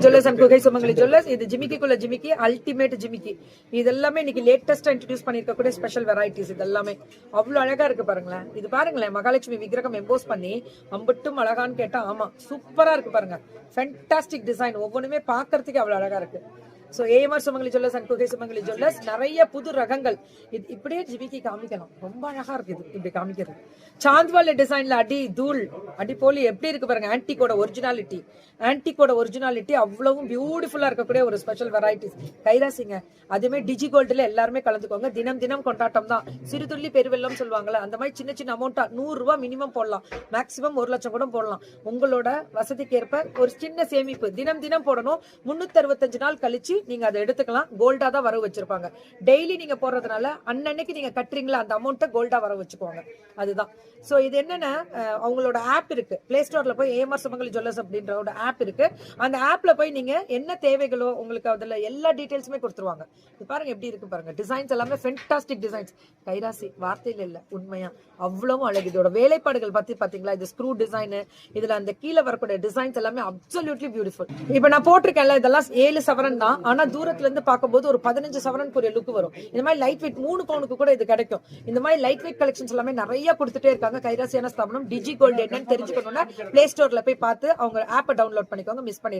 Jewellers and குகை சுமங்கலி jewellers. இது ஜிமிக்கிக்குள்ள ஜிமிக்கி, அல்டிமேட் ஜிமிக்கி. இது எல்லாமே இன்னைக்கு லேட்டஸ்டா இன்ட்ரோடியூஸ் பண்ணிருக்கக்கூடிய ஸ்பெஷல் வெரைட்டிஸ். இது எல்லாமே அவ்வளவு அழகா இருக்கு பாருங்களேன். இது பாருங்களேன், மகாலட்சுமி விக்கிரகம் எம்போஸ் பண்ணி அம்பட்டும் அழகான்னு கேட்டா ஆமா சூப்பரா இருக்கு பாருங்க. ஃபேண்டாஸ்டிக் டிசைன், ஒவ்வொன்றுமே பாக்குறதுக்கு அவ்வளவு அழகா இருக்கு. So AMR Sumangali jewellers and குகை சுமங்கலி ஜுவல்லர்ஸ் நிறைய புது ரகங்கள். இது இப்படியே ஜிமிக்கி காமிக்கலாம், ரொம்ப அழகா இருக்கு. இது இப்படி காமிக்கிறது சாந்த்வால டிசைன்ல அடி தூள் அடி போலி எப்படி இருக்கு பாருங்க. ஆன்டிகோட ஒரிஜினாலிட்டி அவ்வளவும் பியூட்டிஃபுல்லா இருக்கக்கூடிய ஒரு ஸ்பெஷல் வெரைட்டிஸ் கைராசிங்க. அதுமே டிஜி கோல்டுல எல்லாருமே கலந்துக்கோங்க. தினம் தினம் கொண்டாட்டம் தான். சிறுதுள்ளி பெருவெல்லம் சொல்லுவாங்கல்ல, அந்த மாதிரி சின்ன சின்ன அமௌண்டா 100 ரூபாய் மினிமம் போடலாம், மேக்சிமம் 1 லட்சம் கூட போடலாம். உங்களோட வசதிக்கு ஏற்ப ஒரு சின்ன சேமிப்பு தினம் தினம் போடணும். 365 நாள் கழிச்சு நீங்க அதை எடுத்துக்கலாம். கோல்டா தான் வரவு வச்சிருப்பாங்க. டெய்லி நீங்க போடுறதுனால அன்னன்னைக்கு நீங்க கட்டுறீங்களா அந்த அமௌண்ட்டை கோல்டா வர வச்சுக்குவாங்க. அதுதான். சோ இது என்னன்னா, அவங்களோட ஆப் இருக்கு பிளே ஸ்டோர்ல போய் ஏஎம்ஆர் சுமங்கலி ஜுவல்லர்ஸ் அப்படின்ற ஒரு ஆப் இருக்கு. அந்த ஆப்ல போய் நீங்க என்ன தேவைகளோ உங்களுக்கு அதுல எல்லா டீடைல்ஸுமே கொடுத்துருவாங்க. இது பாருங்க எப்படி இருக்கு பாருங்க. டிசைன்ஸ் எல்லாமே ஃபென்டாஸ்டிக் டிசைன்ஸ். கைராசி வார்த்தையில இல்ல, உண்மையா அவ்வளவும் அழகு. இதோட வேலைப்பாடுகள் பத்தி பாத்தீங்களா, இது ஸ்க்ரூ டிசைன், இதுல அந்த கீழே வரக்கூடிய டிசைன்ஸ் எல்லாமே அப்சல்யூட்லி பியூட்டிஃபுல். இப்ப நான் போட்டிருக்கேன்ல, இதெல்லாம் 7 சவரன் தான். ஆனா தூரத்துல இருந்து பார்க்கும்போது ஒரு 15 சவரனுக்கு லுக் வரும். இந்த மாதிரி லைட் வெயிட் 3 பவுனுக்கு கூட இது கிடைக்கும். இந்த மாதிரி லைட் வெயிட் கலெக்ஷன்ஸ் எல்லாமே நிறைய கொடுத்துட்டே இருக்காங்க. கைராசியான ஸ்தாபனம். டிஜி கோல்டு என்னன்னு தெரிஞ்சுக்கணும்னா பிளே ஸ்டோர்ல போய் பார்த்து அவங்க ஆப்பை டவுன்லோட் பண்ணிக்கோங்க. மிஸ் பண்ணிடாம.